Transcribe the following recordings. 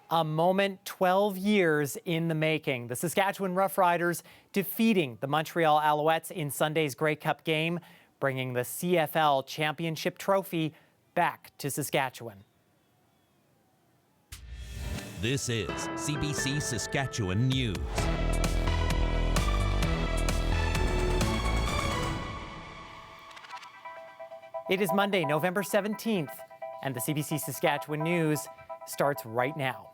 A moment 12 years in the making. The Saskatchewan Roughriders defeating the Montreal Alouettes in Sunday's Grey Cup game, bringing the CFL Championship trophy back to Saskatchewan. This is CBC Saskatchewan News. It is Monday, November 17th, and the CBC Saskatchewan News starts right now.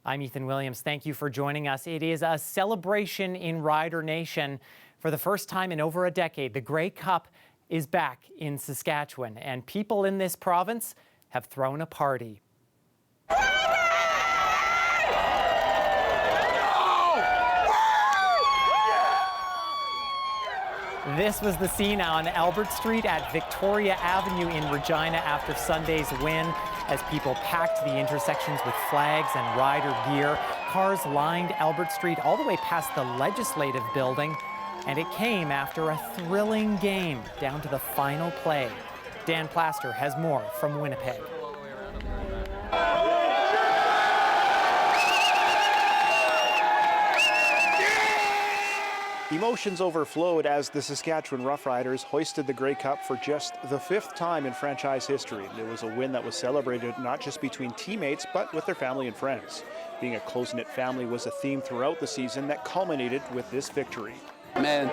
I'm Ethan Williams. Thank you for joining us. It is a celebration in Rider Nation. For the first time in over a decade, the Grey Cup is back in Saskatchewan, and people in this province have thrown a party. This was the scene on Albert Street at Victoria Avenue in Regina after Sunday's win, as people packed the intersections with flags and rider gear. Cars lined Albert Street all the way past the Legislative Building, and it came after a thrilling game down to the final play. Dan Plaster has more from Winnipeg. Emotions overflowed as the Saskatchewan Roughriders hoisted the Grey Cup for just the 5th time in franchise history. It was a win that was celebrated not just between teammates, but with their family and friends. Being a close-knit family was a theme throughout the season that culminated with this victory. Man,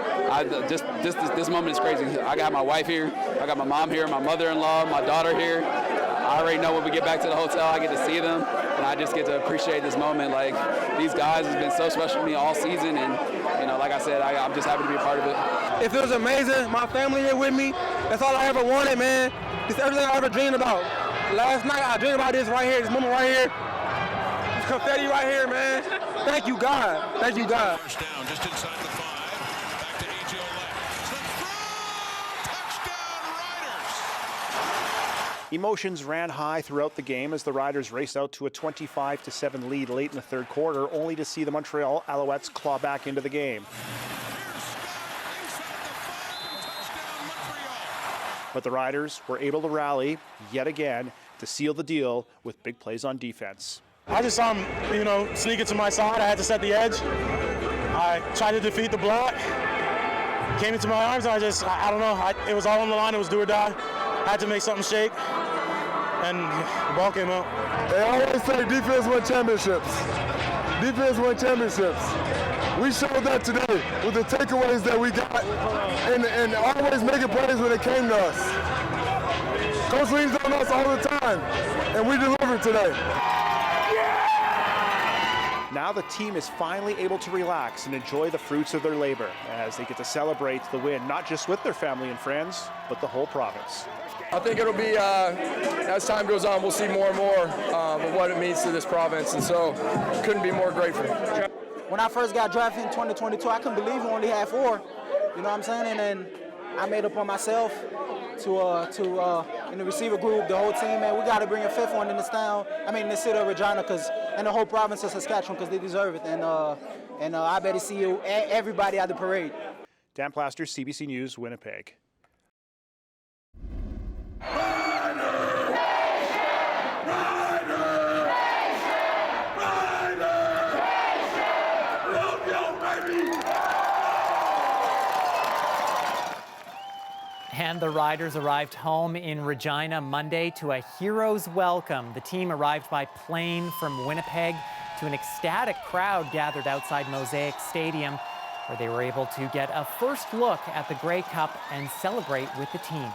this moment is crazy. I got my wife here, I got my mom here, my mother-in-law, my daughter here. I already know when we get back to the hotel, I get to see them, and I just get to appreciate this moment. Like, these guys have been so special to me all season, and you know, like I said, I'm just happy to be a part of it. It feels amazing. My family here with me. That's all I ever wanted, man. It's everything I ever dreamed about. Last night I dreamed about this right here, this moment right here. This confetti right here, man. Thank you, God. Thank you, God. First down, just inside the 5. Back to A.J. left. Touchdown, Riders! Emotions ran high throughout the game as the Riders raced out to a 25-7 lead late in the third quarter, only to see the Montreal Alouettes claw back into the game. But the Riders were able to rally yet again to seal the deal with big plays on defense. I just saw him, sneak it to my side. I had to set the edge. I tried to defeat the block. Came into my arms, and I don't know. It was all on the line. It was do or die. I had to make something shake, and the ball came out. They always say defense wins championships. Defense wins championships. We showed that today with the takeaways that we got, and always making plays when it came to us. Coach leans on us all the time, and we delivered today. Now the team is finally able to relax and enjoy the fruits of their labor as they get to celebrate the win, not just with their family and friends, but the whole province. I think it'll be, as time goes on, we'll see more and more of what it means to this province, and so couldn't be more grateful. When I first got drafted in 2022, I couldn't believe we only had 4, you know what I'm saying? And then I made up on myself to in the receiver group, the whole team, man, we got to bring a 5th one in this town, in the city of Regina, and the whole province of Saskatchewan, because they deserve it. And I better see everybody at the parade. Dan Plaster, CBC News, Winnipeg. And the Riders arrived home in Regina Monday to a hero's welcome. The team arrived by plane from Winnipeg to an ecstatic crowd gathered outside Mosaic Stadium, where they were able to get a first look at the Grey Cup and celebrate with the team.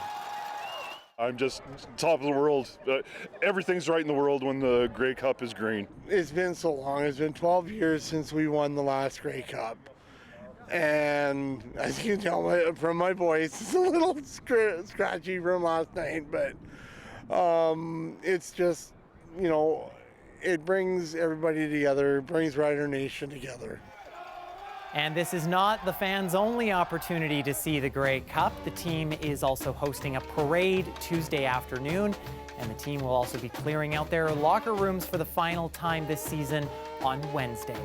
I'm just top of the world. Everything's right in the world when the Grey Cup is green. It's been so long. It's been 12 years since we won the last Grey Cup. And as you can tell from my voice, it's a little scratchy from last night, but it's just, it brings everybody together, brings Rider Nation together. And this is not the fans' only opportunity to see the Grey Cup. The team is also hosting a parade Tuesday afternoon, and the team will also be clearing out their locker rooms for the final time this season on Wednesday.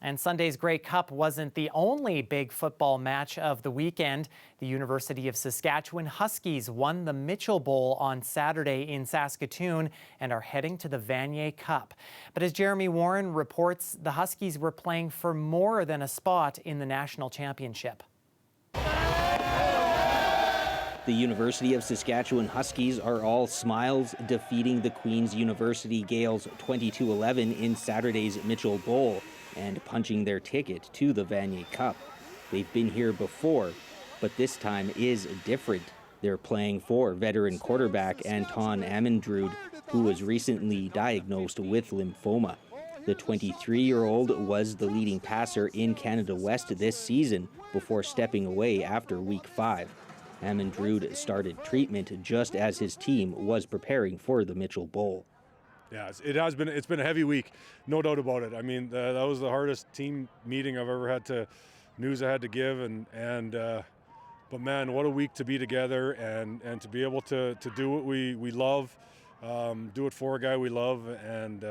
And Sunday's Grey Cup wasn't the only big football match of the weekend. The University of Saskatchewan Huskies won the Mitchell Bowl on Saturday in Saskatoon and are heading to the Vanier Cup. But as Jeremy Warren reports, the Huskies were playing for more than a spot in the national championship. The University of Saskatchewan Huskies are all smiles, defeating the Queen's University Gales 22-11 in Saturday's Mitchell Bowl and punching their ticket to the Vanier Cup. They've been here before, but this time is different. They're playing for veteran quarterback Anton Amendrud, who was recently diagnosed with lymphoma. The 23-year-old was the leading passer in Canada West this season before stepping away after Week 5. Amendrud started treatment just as his team was preparing for the Mitchell Bowl. Yeah, it's been a heavy week, no doubt about it. I mean, that was the hardest team meeting I've ever had to give, but man, what a week to be together and to be able to do what we love, do it for a guy we love, and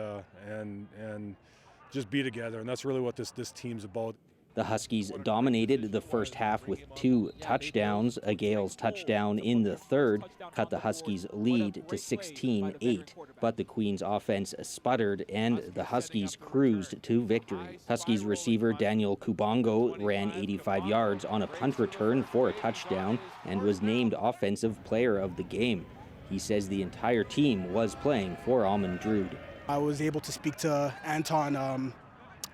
just be together, and that's really what this team's about. The Huskies dominated the first half with 2 touchdowns. A Gales touchdown in the third cut the Huskies' lead to 16-8. But the Queen's offense sputtered and the Huskies cruised to victory. Huskies receiver Daniel Kubongo ran 85 yards on a punt return for a touchdown and was named Offensive Player of the Game. He says the entire team was playing for Amendrud. I was able to speak to Anton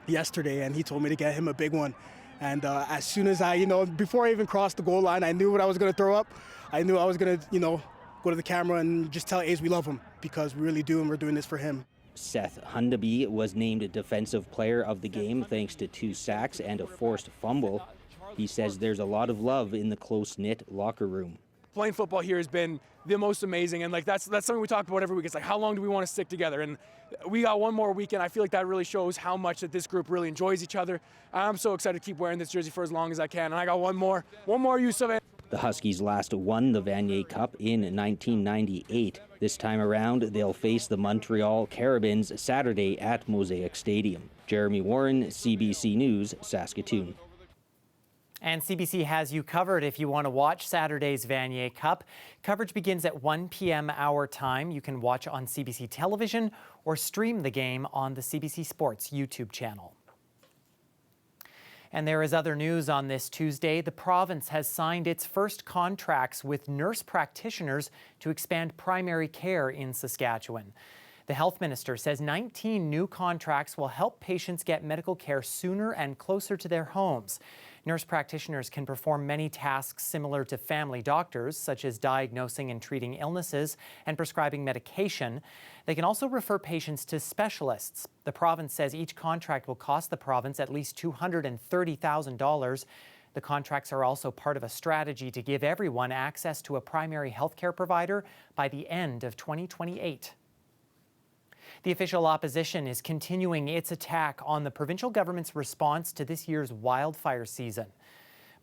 yesterday, and he told me to get him a big one. And as soon as before I even crossed the goal line, I knew what I was going to throw up. I knew I was going to, go to the camera and just tell Ace we love him, because we really do, and we're doing this for him. Seth Hundaby was named Defensive Player of the Game thanks to 2 sacks and a forced fumble. He says there's a lot of love in the close-knit locker room. Playing football here has been the most amazing, and that's something we talk about every week. It's like, how long do we want to stick together? And we got one more weekend. I feel like that really shows how much that this group really enjoys each other. I'm so excited to keep wearing this jersey for as long as I can, and I got one more use of it. The Huskies last won the Vanier Cup in 1998. This time around, they'll face the Montreal Carabins Saturday at Mosaic Stadium. Jeremy Warren, CBC News, Saskatoon. And CBC has you covered if you want to watch Saturday's Vanier Cup. Coverage begins at 1 p.m. our time. You can watch on CBC television or stream the game on the CBC Sports YouTube channel. And there is other news on this Tuesday. The province has signed its first contracts with nurse practitioners to expand primary care in Saskatchewan. The health minister says 19 new contracts will help patients get medical care sooner and closer to their homes. Nurse practitioners can perform many tasks similar to family doctors, such as diagnosing and treating illnesses and prescribing medication. They can also refer patients to specialists. The province says each contract will cost the province at least $230,000. The contracts are also part of a strategy to give everyone access to a primary health care provider by the end of 2028. The official opposition is continuing its attack on the provincial government's response to this year's wildfire season.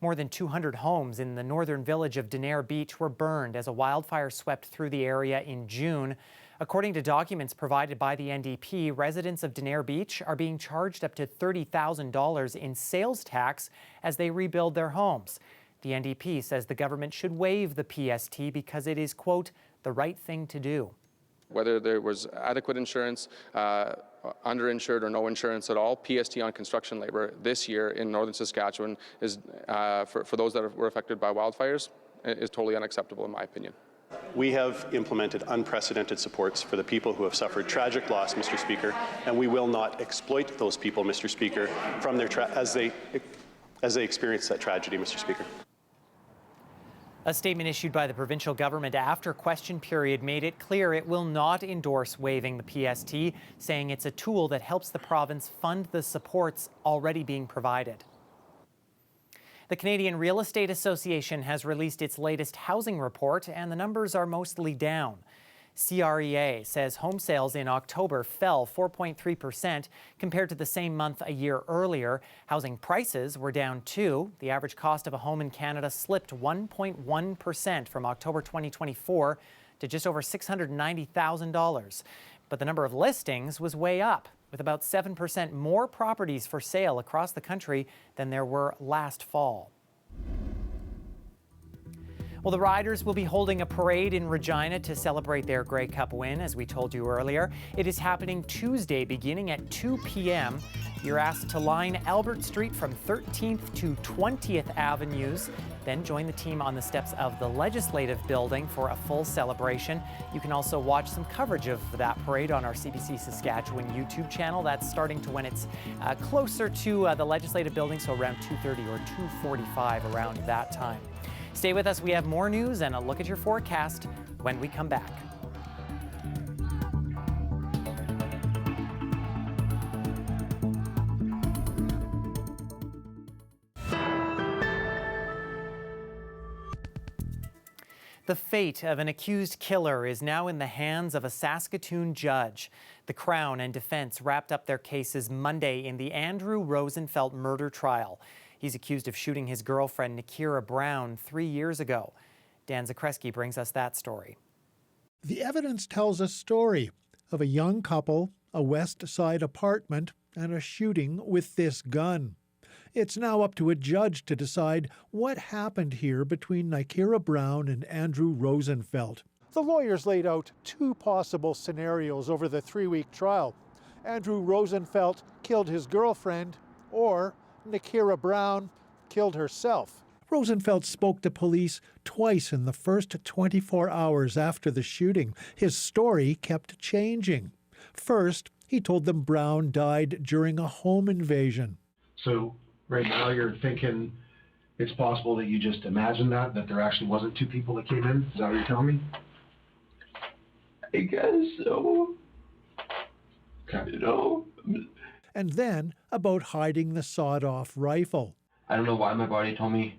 More than 200 homes in the northern village of Vanier Beach were burned as a wildfire swept through the area in June. According to documents provided by the NDP, residents of Vanier Beach are being charged up to $30,000 in sales tax as they rebuild their homes. The NDP says the government should waive the PST because it is, quote, the right thing to do. Whether there was adequate insurance, underinsured or no insurance at all, PST on construction labor this year in northern Saskatchewan is, for those that were affected by wildfires, is totally unacceptable in my opinion. We have implemented unprecedented supports for the people who have suffered tragic loss, Mr. Speaker, and we will not exploit those people, Mr. Speaker, from their as they experience that tragedy, Mr. Speaker. A statement issued by the provincial government after question period made it clear it will not endorse waiving the PST, saying it's a tool that helps the province fund the supports already being provided. The Canadian Real Estate Association has released its latest housing report, and the numbers are mostly down. CREA says home sales in October fell 4.3% compared to the same month a year earlier. Housing prices were down too. The average cost of a home in Canada slipped 1.1% from October 2024 to just over $690,000. But the number of listings was way up. with about 7% more properties for sale across the country than there were last fall. Well, the Riders will be holding a parade in Regina to celebrate their Grey Cup win, as we told you earlier. It is happening Tuesday beginning at 2 p.m. You're asked to line Albert Street from 13th to 20th Avenues, then join the team on the steps of the Legislative Building for a full celebration. You can also watch some coverage of that parade on our CBC Saskatchewan YouTube channel. That's starting to when it's closer to the Legislative Building, so around 2:30 or 2:45 around that time. Stay with us. We have more news and a look at your forecast when we come back. The fate of an accused killer is now in the hands of a Saskatoon judge. The Crown and defense wrapped up their cases Monday in the Andrew Rosenfeld murder trial. He's accused of shooting his girlfriend, Nikira Brown, 3 years ago. Dan Zakreski brings us that story. The evidence tells a story of a young couple, a West Side apartment, and a shooting with this gun. It's now up to a judge to decide what happened here between Nikira Brown and Andrew Rosenfeld. The lawyers laid out two possible scenarios over the 3-week trial. Andrew Rosenfeld killed his girlfriend, or Nikira Brown killed herself. Rosenfeld spoke to police twice in the first 24 hours after the shooting. His story kept changing. First, he told them Brown died during a home invasion. So right now you're thinking it's possible that you just imagined that there actually wasn't two people that came in? Is that what you're telling me? I guess so. Okay. You know? And then about hiding the sawed-off rifle. I don't know why my body told me,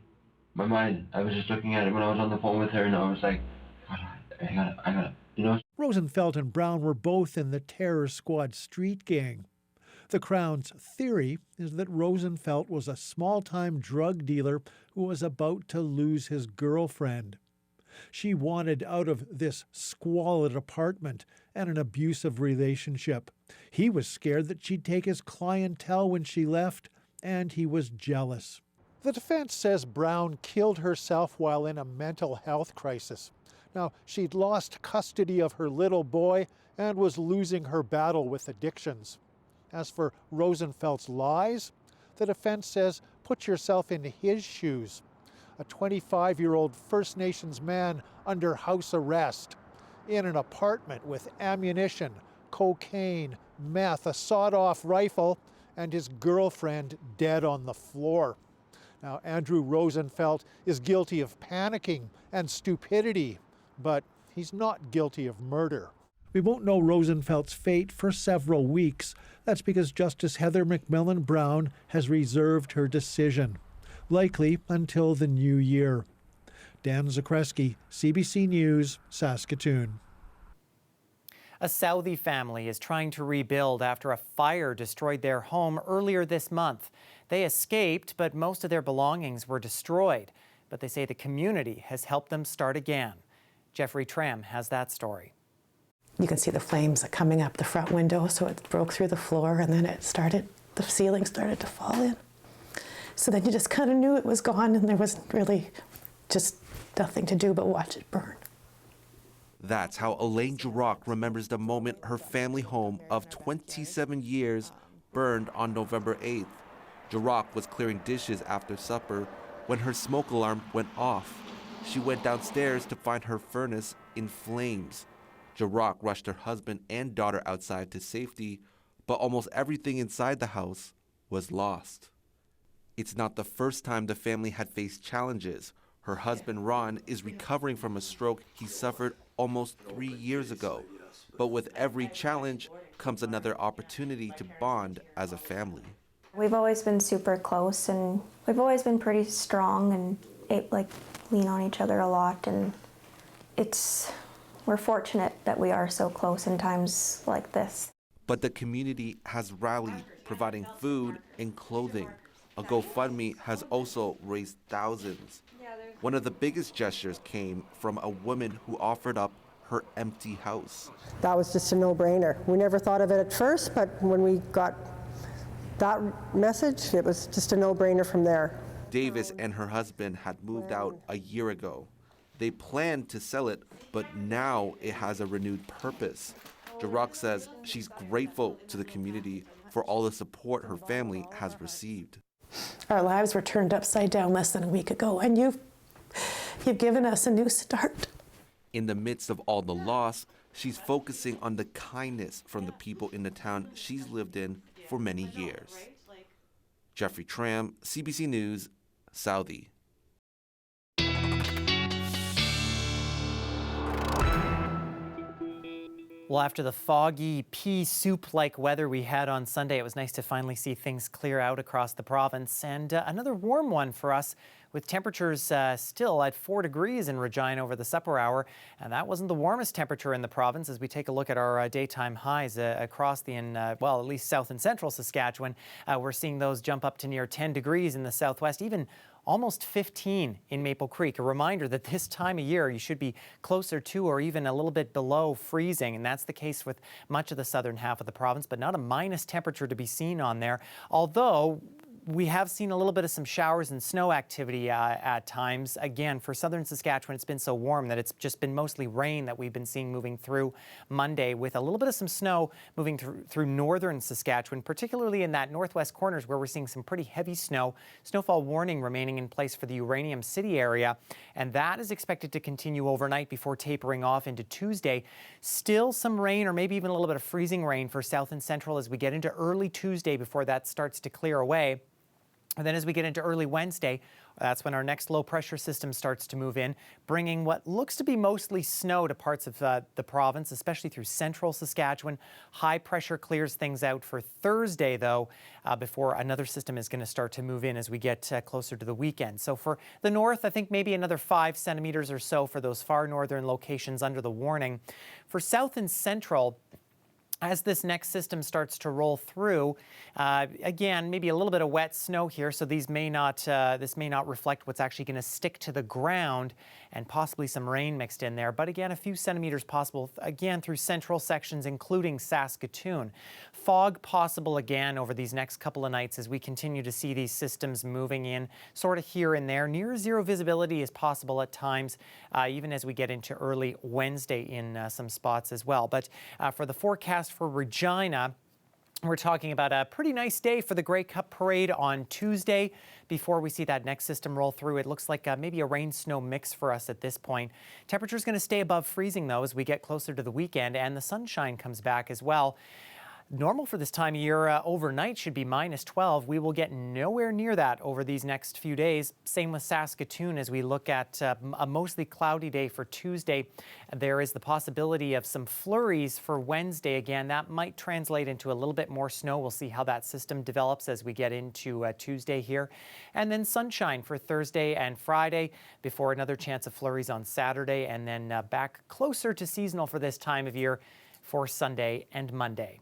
my mind, I was just looking at it when I was on the phone with her and I was like, I gotta, you know. Rosenfeld and Brown were both in the Terror Squad street gang. The Crown's theory is that Rosenfeld was a small-time drug dealer who was about to lose his girlfriend. She wanted out of this squalid apartment and an abusive relationship. He was scared that she'd take his clientele when she left, and he was jealous. The defense says Brown killed herself while in a mental health crisis. Now, she'd lost custody of her little boy and was losing her battle with addictions. As for Rosenfeld's lies, the defense says put yourself in his shoes. A 25-year-old First Nations man under house arrest in an apartment with ammunition, cocaine, meth, a sawed-off rifle, and his girlfriend dead on the floor. Now, Andrew Rosenfeld is guilty of panicking and stupidity, but he's not guilty of murder. We won't know Rosenfeld's fate for several weeks. That's because Justice Heather McMillan Brown has reserved her decision, likely until the new year. Dan Zakreski, CBC News, Saskatoon. A Southie family is trying to rebuild after a fire destroyed their home earlier this month. They escaped, but most of their belongings were destroyed. But they say the community has helped them start again. Jeffrey Tram has that story. You can see the flames coming up the front window, so it broke through the floor, and then the ceiling started to fall in. So then you just kind of knew it was gone, and there was really just nothing to do but watch it burn. That's how Elaine Jurok remembers the moment her family home of 27 years burned on November 8th. Jurok was clearing dishes after supper when her smoke alarm went off. She went downstairs to find her furnace in flames. Jurok rushed her husband and daughter outside to safety, but almost everything inside the house was lost. It's not the first time the family had faced challenges. Her husband, Ron, is recovering from a stroke he suffered almost 3 years ago. But with every challenge comes another opportunity to bond as a family. We've always been super close, and we've always been pretty strong and lean on each other a lot. And we're fortunate that we are so close in times like this. But the community has rallied, providing food and clothing. A GoFundMe has also raised thousands. One of the biggest gestures came from a woman who offered up her empty house. That was just a no-brainer. We never thought of it at first, but when we got that message, it was just a no-brainer from there. Davis and her husband had moved out a year ago. They planned to sell it, but now it has a renewed purpose. Jarak says she's grateful to the community for all the support her family has received. Our lives were turned upside down less than a week ago, and you've given us a new start. In the midst of all the loss, she's focusing on the kindness from the people in the town she's lived in for many years. Jeffrey Tram, CBC News, Southie. Well, after the foggy pea soup-like weather we had on Sunday, it was nice to finally see things clear out across the province. And another warm one for us, with temperatures still at 4 degrees in Regina over the supper hour. And that wasn't the warmest temperature in the province. As we take a look at our daytime highs across the, well, at least south and central Saskatchewan, we're seeing those jump up to near 10 degrees in the southwest, even almost 15 in Maple Creek. A reminder that this time of year you should be closer to or even a little bit below freezing, and that's the case with much of the southern half of the province, but not a minus temperature to be seen on there. Although we have seen a little bit of some showers and snow activity at times. Again, for southern Saskatchewan, it's been so warm that it's just been mostly rain that we've been seeing moving through Monday, with a little bit of some snow moving through northern Saskatchewan, particularly in that northwest corners where we're seeing some pretty heavy snow. Snowfall warning remaining in place for the Uranium City area, and that is expected to continue overnight before tapering off into Tuesday. Still some rain, or maybe even a little bit of freezing rain for south and central as we get into early Tuesday before that starts to clear away. And then as we get into early Wednesday, that's when our next low pressure system starts to move in, bringing what looks to be mostly snow to parts of the province, especially through central Saskatchewan. High pressure clears things out for Thursday, though, before another system is going to start to move in as we get closer to the weekend. So for the north, I think maybe another 5 centimeters or so for those far northern locations under the warning. For south and central, as this next system starts to roll through, again, maybe a little bit of wet snow here, so this may not reflect what's actually going to stick to the ground, and possibly some rain mixed in there. But again, a few centimeters possible, again, through central sections, including Saskatoon. Fog possible again over these next couple of nights as we continue to see these systems moving in sort of here and there. Near zero visibility is possible at times, even as we get into early Wednesday in some spots as well. But for the forecast for Regina, we're talking about a pretty nice day for the Grey Cup Parade on Tuesday before we see that next system roll through. It looks like maybe a rain-snow mix for us at this point. Temperature's going to stay above freezing, though, as we get closer to the weekend, and the sunshine comes back as well. Normal for this time of year overnight should be minus 12. We will get nowhere near that over these next few days. Same with Saskatoon as we look at a mostly cloudy day for Tuesday. There is the possibility of some flurries for Wednesday. Again, that might translate into a little bit more snow. We'll see how that system develops as we get into Tuesday here. And then sunshine for Thursday and Friday before another chance of flurries on Saturday, and then back closer to seasonal for this time of year for Sunday and Monday.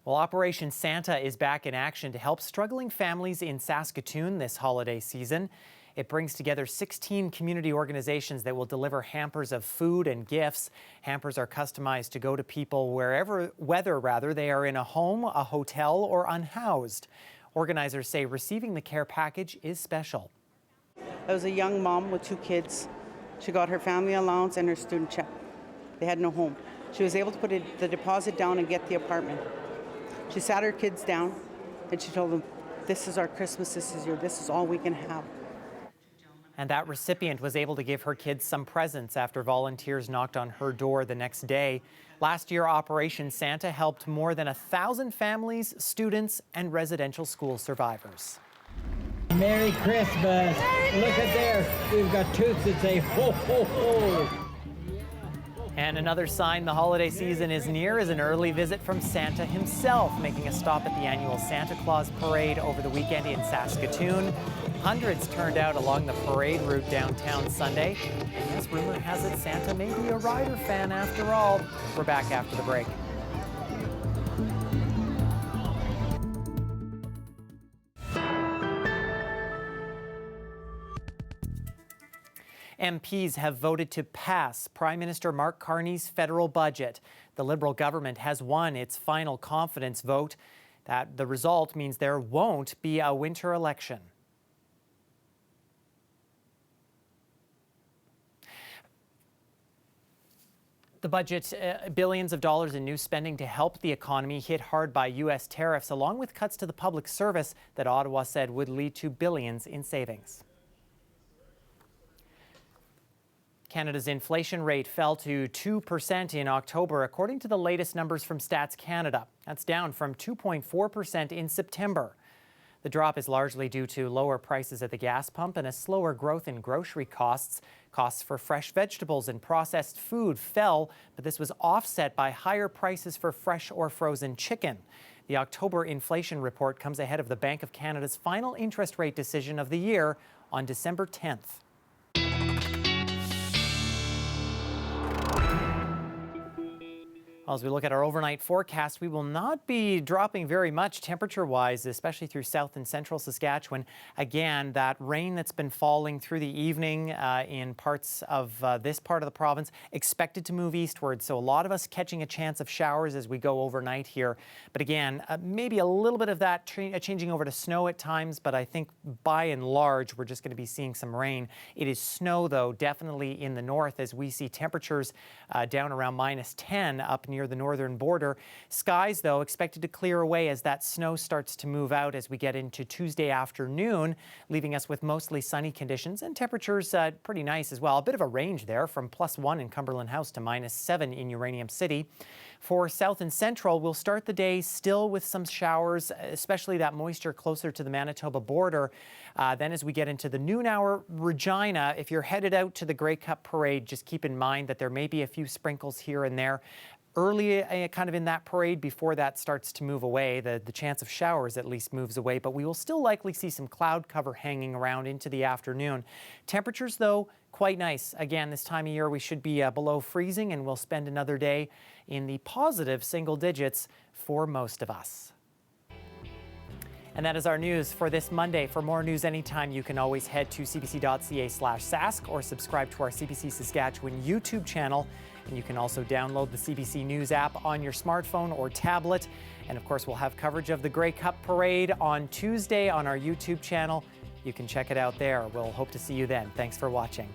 Well, Operation Santa is back in action to help struggling families in Saskatoon this holiday season. It brings together 16 community organizations that will deliver hampers of food and gifts. Hampers are customized to go to people whether they are in a home, a hotel, or unhoused. Organizers say receiving the care package is special. I was a young mom with 2 kids. She got her family allowance and her student check. They had no home. She was able to put the deposit down and get the apartment. She sat her kids down and she told them, this is our Christmas, this is all we can have. And that recipient was able to give her kids some presents after volunteers knocked on her door the next day. Last year, Operation Santa helped more than 1,000 families, students, and residential school survivors. Merry Christmas. Look at there. We've got tooths that say ho, ho, ho. And another sign the holiday season is near is an early visit from Santa himself, making a stop at the annual Santa Claus Parade over the weekend in Saskatoon. Hundreds turned out along the parade route downtown Sunday. And yes, rumor has it Santa may be a Rider fan after all. We're back after the break. MPs have voted to pass Prime Minister Mark Carney's federal budget. The Liberal government has won its final confidence vote. That the result means there won't be a winter election. The budget, billions of dollars in new spending to help the economy hit hard by U.S. tariffs, along with cuts to the public service that Ottawa said would lead to billions in savings. Canada's inflation rate fell to 2% in October, according to the latest numbers from Stats Canada. That's down from 2.4% in September. The drop is largely due to lower prices at the gas pump and a slower growth in grocery costs. Costs for fresh vegetables and processed food fell, but this was offset by higher prices for fresh or frozen chicken. The October inflation report comes ahead of the Bank of Canada's final interest rate decision of the year on December 10th. As we look at our overnight forecast, we will not be dropping very much temperature-wise, especially through south and central Saskatchewan. Again, that rain that's been falling through the evening in parts of this part of the province expected to move eastward. So a lot of us catching a chance of showers as we go overnight here. But again, maybe a little bit of that changing over to snow at times. But I think by and large, we're just going to be seeing some rain. It is snow, though, definitely in the north as we see temperatures down around -10 up near the northern border. Skies, though, expected to clear away as that snow starts to move out as we get into Tuesday afternoon, leaving us with mostly sunny conditions and temperatures pretty nice as well. A bit of a range there from +1 in Cumberland House to -7 in Uranium City. For south and central, we'll start the day still with some showers, especially that moisture closer to the Manitoba border. Then as we get into the noon hour, Regina, if you're headed out to the Grey Cup parade, just keep in mind that there may be a few sprinkles here and there. Early kind of in that parade before that starts to move away, the chance of showers at least moves away, but we will still likely see some cloud cover hanging around into the afternoon. Temperatures, though, quite nice. Again, this time of year we should be below freezing, and we'll spend another day in the positive single digits for most of us. And that is our news for this Monday. For more news anytime, you can always head to cbc.ca/sask or subscribe to our CBC Saskatchewan YouTube channel. And you can also download the CBC News app on your smartphone or tablet. And of course, we'll have coverage of the Grey Cup Parade on Tuesday on our YouTube channel. You can check it out there. We'll hope to see you then. Thanks for watching.